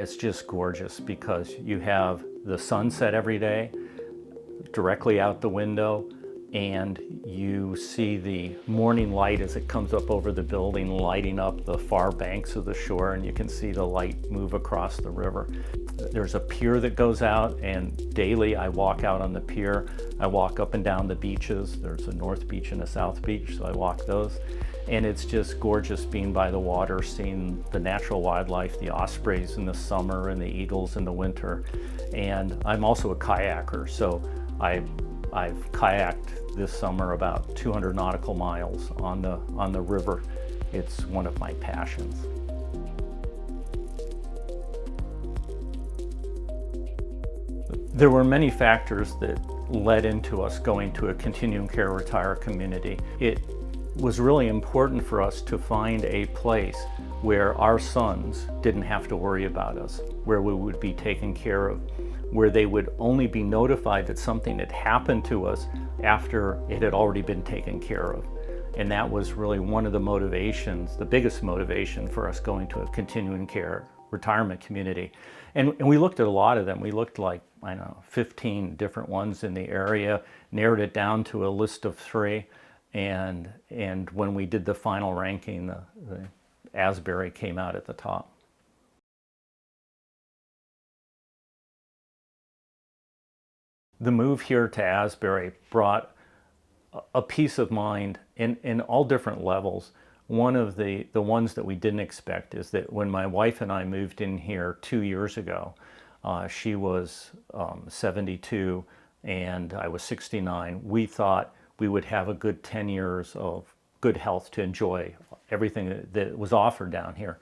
it's just gorgeous because you have the sunset every day directly out the window, and you see the morning light as it comes up over the building, lighting up the far banks of the shore, and you can see the light move across the river. There's a pier that goes out, and daily I walk out on the pier. I walk up and down the beaches. There's a North Beach and a South Beach, so I walk those. And it's just gorgeous being by the water, seeing the natural wildlife, the ospreys in the summer and the eagles in the winter. And I'm also a kayaker, so I've kayaked this summer about 200 nautical miles on the river. It's one of my passions. There were many factors that led into us going to a continuing care retire community. It was really important for us to find a place where our sons didn't have to worry about us, where we would be taken care of, where they would only be notified that something had happened to us after it had already been taken care of. And that was really one of the motivations, the biggest motivation for us going to a continuing care retirement community. And we looked at a lot of them. We looked like, I don't know, 15 different ones in the area, narrowed it down to a list of 3. And when we did the final ranking, the Asbury came out at the top. The move here to Asbury brought a peace of mind in all different levels. One of the ones that we didn't expect is that when my wife and I moved in here 2 years ago, she was 72 and I was 69. We thought we would have a good 10 years of good health to enjoy everything that was offered down here.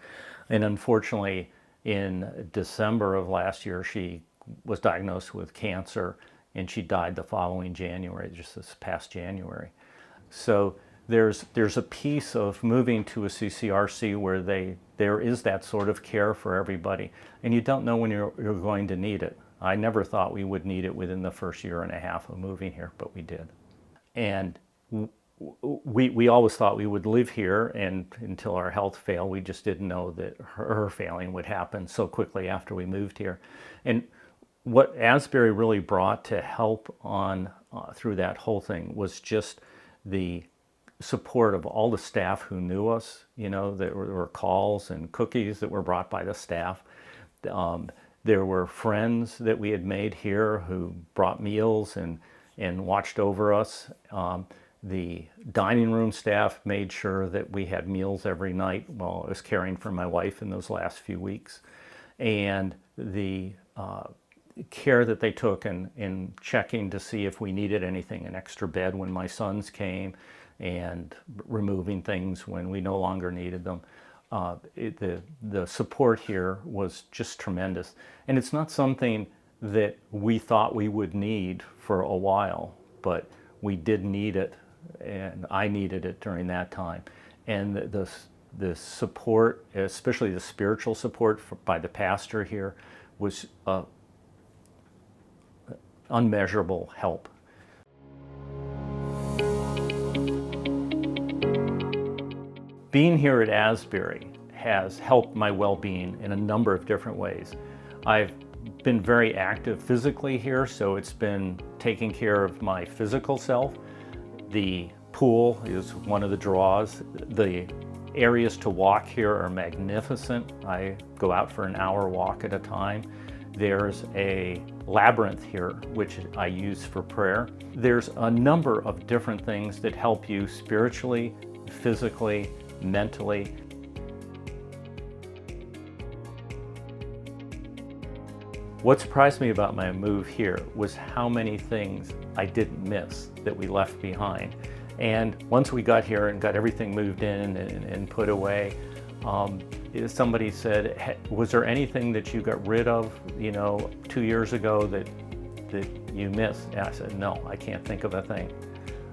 And unfortunately, in December of last year, she was diagnosed with cancer and she died the following January, just this past January. So there's a piece of moving to a CCRC where there is that sort of care for everybody, and you don't know when you're going to need it. I never thought we would need it within the first year and a half of moving here, but we did. And we always thought we would live here and until our health failed. We just didn't know that her failing would happen so quickly after we moved here. And what Asbury really brought to help on through that whole thing was just the support of all the staff who knew us. You know, there were calls and cookies that were brought by the staff. There were friends that we had made here who brought meals and watched over us. The dining room staff made sure that we had meals every night while I was caring for my wife in those last few weeks. And the care that they took in checking to see if we needed anything, an extra bed when my sons came, and removing things when we no longer needed them. The support here was just tremendous. And it's not something that we thought we would need for a while, but we did need it, and I needed it during that time. And the support, especially the spiritual support by the pastor here, was unmeasurable help. Being here at Asbury has helped my well-being in a number of different ways. I've been very active physically here, so it's been taking care of my physical self. The pool is one of the draws. The areas to walk here are magnificent. I go out for an hour walk at a time. There's a labyrinth here, which I use for prayer. There's a number of different things that help you spiritually, physically, mentally. What surprised me about my move here was how many things I didn't miss that we left behind. And once we got here and got everything moved in and put away, somebody said, was there anything that you got rid of, 2 years ago that you missed? And I said, no, I can't think of a thing.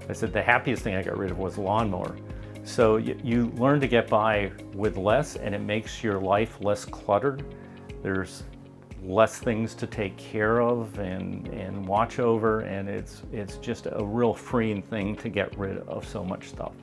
I said, the happiest thing I got rid of was a lawnmower. So you learn to get by with less, and it makes your life less cluttered. There's less things to take care of and watch over, and it's just a real freeing thing to get rid of so much stuff.